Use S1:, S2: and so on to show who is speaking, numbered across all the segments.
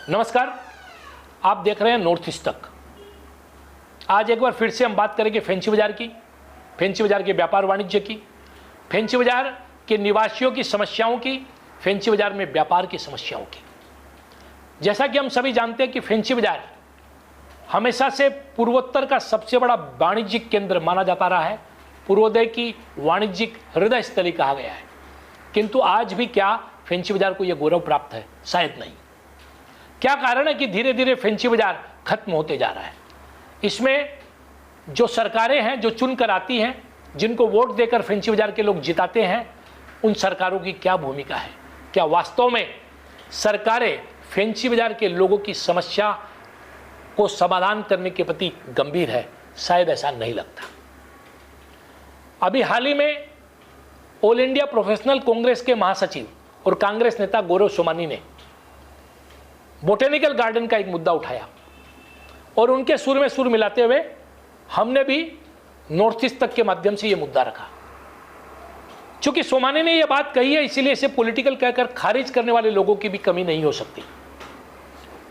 S1: नमस्कार, आप देख रहे हैं नॉर्थ ईस्ट तक। आज एक बार फिर से हम बात करेंगे फैंसी बाजार की, फैंसी बाजार के व्यापार वाणिज्य की, फैंसी बाजार के निवासियों की समस्याओं की, फैंसी बाजार में व्यापार की समस्याओं की। जैसा कि हम सभी जानते हैं कि फैंसी बाजार हमेशा से पूर्वोत्तर का सबसे बड़ा वाणिज्यिक केंद्र माना जाता रहा है, पूर्वोदय की वाणिज्यिक हृदय स्थली कहा गया है। किंतु आज भी क्या फैंसी बाजार को यह गौरव प्राप्त है? शायद नहीं। क्या कारण है कि धीरे धीरे फैंसी बाजार खत्म होते जा रहा है? इसमें जो सरकारें हैं, जो चुनकर आती हैं, जिनको वोट देकर फैंसी बाजार के लोग जिताते हैं, उन सरकारों की क्या भूमिका है? क्या वास्तव में सरकारें फैंसी बाजार के लोगों की समस्या को समाधान करने के प्रति गंभीर है? शायद ऐसा नहीं लगता। अभी हाल ही में ऑल इंडिया प्रोफेशनल कांग्रेस के महासचिव और कांग्रेस नेता गौरव सोमानी ने बोटेनिकल गार्डन का एक मुद्दा उठाया और उनके सुर में सुर मिलाते हुए हमने भी नॉर्थ ईस्ट तक के माध्यम से यह मुद्दा रखा। चूंकि सोमानी ने यह बात कही है, इसीलिए इसे पॉलिटिकल कहकर खारिज करने वाले लोगों की भी कमी नहीं हो सकती।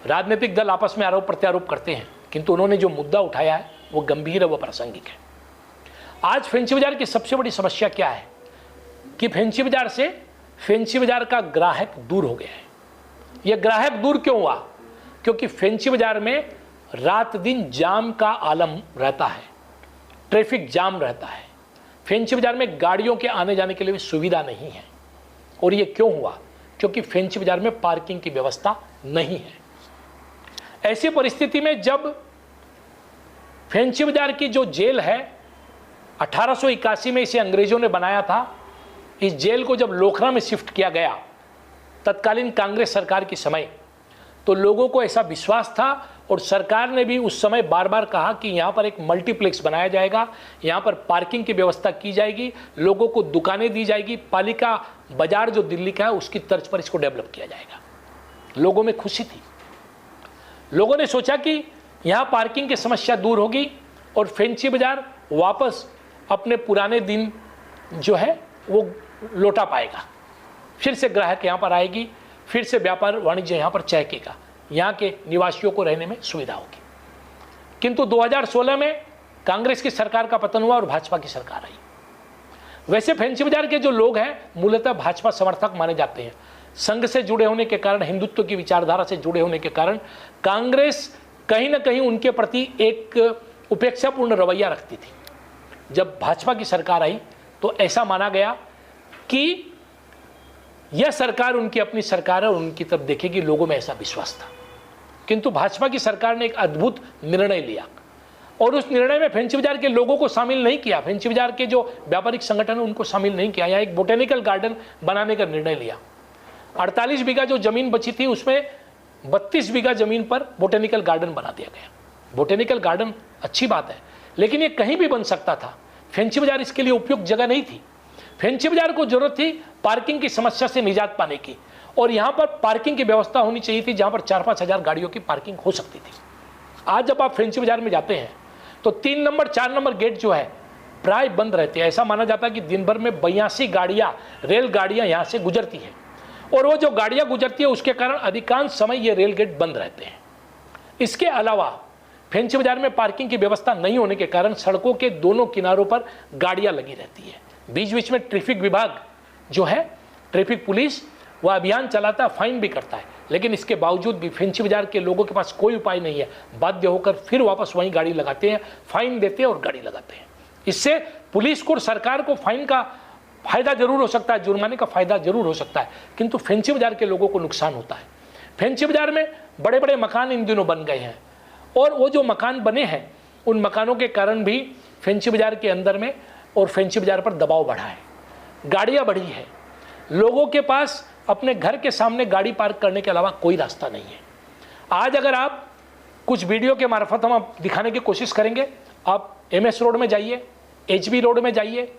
S1: राजनीतिक दल आपस में आरोप प्रत्यारोप करते हैं, किंतु उन्होंने जो मुद्दा उठाया है वो गंभीर है, वो प्रासंगिक है। आज फैंसी बाजार की सबसे बड़ी समस्या क्या है कि फैंसी बाजार से फैंसी बाजार का ग्राहक दूर हो गया है। यह ग्राहक दूर क्यों हुआ? क्योंकि फैंसी बाजार में रात दिन जाम का आलम रहता है, ट्रैफिक जाम रहता है। फैंसी बाजार में गाड़ियों के आने जाने के लिए भी सुविधा नहीं है। और यह क्यों हुआ? क्योंकि फैंसी बाजार में पार्किंग की व्यवस्था नहीं है। ऐसी परिस्थिति में जब फैंसी बाजार की जो जेल है, 1881 में इसे अंग्रेजों ने बनाया था, इस जेल को जब लोखरा में शिफ्ट किया गया तत्कालीन कांग्रेस सरकार के समय, तो लोगों को ऐसा विश्वास था और सरकार ने भी उस समय बार बार कहा कि यहाँ पर एक मल्टीप्लेक्स बनाया जाएगा, यहाँ पर पार्किंग की व्यवस्था की जाएगी, लोगों को दुकानें दी जाएगी, पालिका बाजार जो दिल्ली का है उसकी तर्ज पर इसको डेवलप किया जाएगा। लोगों में खुशी थी। लोगों ने सोचा कि यहाँ पार्किंग की समस्या दूर होगी और फैंसी बाजार वापस अपने पुराने दिन जो है वो लौटा पाएगा। फिर से ग्राहक यहाँ पर आएगी, फिर से व्यापार वाणिज्य यहाँ पर चहकेगा, यहाँ के निवासियों को रहने में सुविधा होगी। किंतु 2016 में कांग्रेस की सरकार का पतन हुआ और भाजपा की सरकार आई। वैसे फैंसी बाजार के जो लोग हैं मूलतः भाजपा समर्थक माने जाते हैं। संघ से जुड़े होने के कारण, हिंदुत्व की विचारधारा से जुड़े होने के कारण कांग्रेस कहीं ना कहीं उनके प्रति एक उपेक्षापूर्ण रवैया रखती थी। जब भाजपा की सरकार आई तो ऐसा माना गया कि यह सरकार उनकी अपनी सरकार है और उनकी तरफ देखेगी, लोगों में ऐसा विश्वास था। किंतु भाजपा की सरकार ने एक अद्भुत निर्णय लिया और उस निर्णय में फैंसी बाजार के लोगों को शामिल नहीं किया, फैंसी बाजार के जो व्यापारिक संगठन है उनको शामिल नहीं किया। यहाँ एक बोटेनिकल गार्डन बनाने का निर्णय लिया। 48 बीघा जो जमीन बची थी उसमें 32 बीघा जमीन पर बोटेनिकल गार्डन बना दिया गया। बोटेनिकल गार्डन अच्छी बात है, लेकिन ये कहीं भी बन सकता था। फैंसी बाजार इसके लिए उपयुक्त जगह नहीं थी। फैंसी बाजार को जरूरत थी पार्किंग की समस्या से निजात पाने की, और यहाँ पर पार्किंग की व्यवस्था होनी चाहिए थी जहाँ पर 4-5 हज़ार गाड़ियों की पार्किंग हो सकती थी। आज जब आप फैंसी बाजार में जाते हैं तो 3 नंबर 4 नंबर गेट जो है प्राय बंद रहते हैं। ऐसा माना जाता है कि दिन भर में 82 गाड़ियाँ, रेलगाड़ियाँ यहाँ से गुजरती हैं, और वो जो गाड़ियाँ गुजरती है उसके कारण अधिकांश समय ये रेल गेट बंद रहते हैं। इसके अलावा फैंसी बाजार में पार्किंग की व्यवस्था नहीं होने के कारण सड़कों के दोनों किनारों पर गाड़ियाँ लगी रहती है। बीच बीच में ट्रैफिक विभाग जो है, ट्रैफिक पुलिस, वह अभियान चलाता है, फाइन भी करता है, लेकिन इसके बावजूद भी फैंसी बाजार के लोगों के पास कोई उपाय नहीं है। बाध्य होकर फिर वापस वहीं गाड़ी लगाते हैं, फाइन देते हैं और गाड़ी लगाते हैं। इससे पुलिस को और सरकार को फाइन का फायदा जरूर हो सकता है, जुर्माने का फायदा जरूर हो सकता है, किंतु फैंसी बाजार के लोगों को नुकसान होता है। फैंसी बाजार में बड़े बड़े मकान इन दिनों बन गए हैं, और वो जो मकान बने हैं उन मकानों के कारण भी फैंसी बाजार के अंदर में और फैंसी बाजार पर दबाव बढ़ा है। गाड़ियाँ बढ़ी है, लोगों के पास अपने घर के सामने गाड़ी पार्क करने के अलावा कोई रास्ता नहीं है। आज अगर आप कुछ वीडियो के मार्फत हम आप दिखाने की कोशिश करेंगे, आप MS रोड में जाइए, HB रोड में जाइए,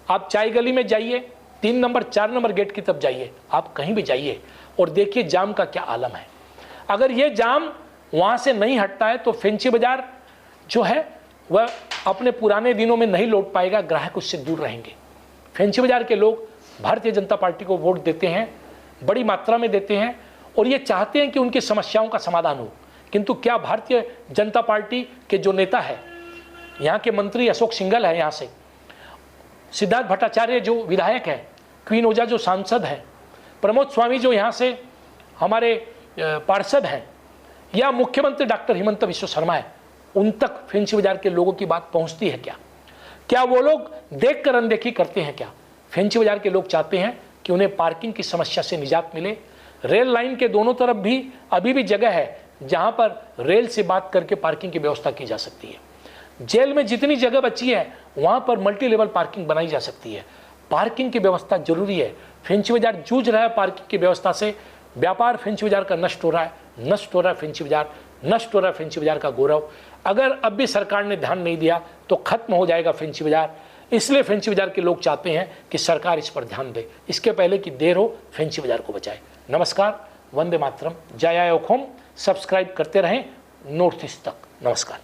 S1: आप चाय गली में जाइए, 3 नंबर 4 नंबर गेट की तरफ जाइए, आप कहीं भी जाइए और देखिए जाम का क्या आलम है। अगर ये जाम वहाँ से नहीं हटता है तो फैंसी बाजार जो है वह अपने पुराने दिनों में नहीं लौट पाएगा, ग्राहक उससे दूर रहेंगे। फैंसी बाजार के लोग भारतीय जनता पार्टी को वोट देते हैं, बड़ी मात्रा में देते हैं, और ये चाहते हैं कि उनकी समस्याओं का समाधान हो। किंतु क्या भारतीय जनता पार्टी के जो नेता है, यहाँ के मंत्री अशोक सिंघल है, यहाँ से सिद्धार्थ भट्टाचार्य जो विधायक है, क्वीन ओझा जो सांसद हैं, प्रमोद स्वामी जो यहाँ से हमारे पार्षद हैं, या मुख्यमंत्री डॉक्टर हिमंत बिस्वा शर्मा है, उन तक फेंसी बाजार के लोगों की बात पहुँचती है क्या? क्या वो लोग देख कर अनदेखी करते हैं क्या? फेंसी बाजार के लोग चाहते हैं कि उन्हें पार्किंग की समस्या से निजात मिले। रेल लाइन के दोनों तरफ भी अभी भी जगह है जहां पर रेल से बात करके पार्किंग की व्यवस्था की जा सकती है। जेल में जितनी जगह बची है वहां पर मल्टी लेवल पार्किंग बनाई जा सकती है। पार्किंग की व्यवस्था जरूरी है। फेंसी बाजार जूझ रहा है पार्किंग की व्यवस्था से। व्यापार फेंसी बाजार का नष्ट हो रहा है, नष्ट हो रहा है फेंसी बाजार, नष्ट हो रहा है फेंसी बाजार का गौरव। अगर अब भी सरकार ने ध्यान नहीं दिया तो खत्म हो जाएगा फेंसी बाजार। इसलिए फेंसी बाजार के लोग चाहते हैं कि सरकार इस पर ध्यान दे, इसके पहले कि देर हो, फेंसी बाजार को बचाए। नमस्कार, वंदे मातरम, जय आय ओखोम। सब्सक्राइब करते रहें नॉर्थ ईस्ट तक। नमस्कार।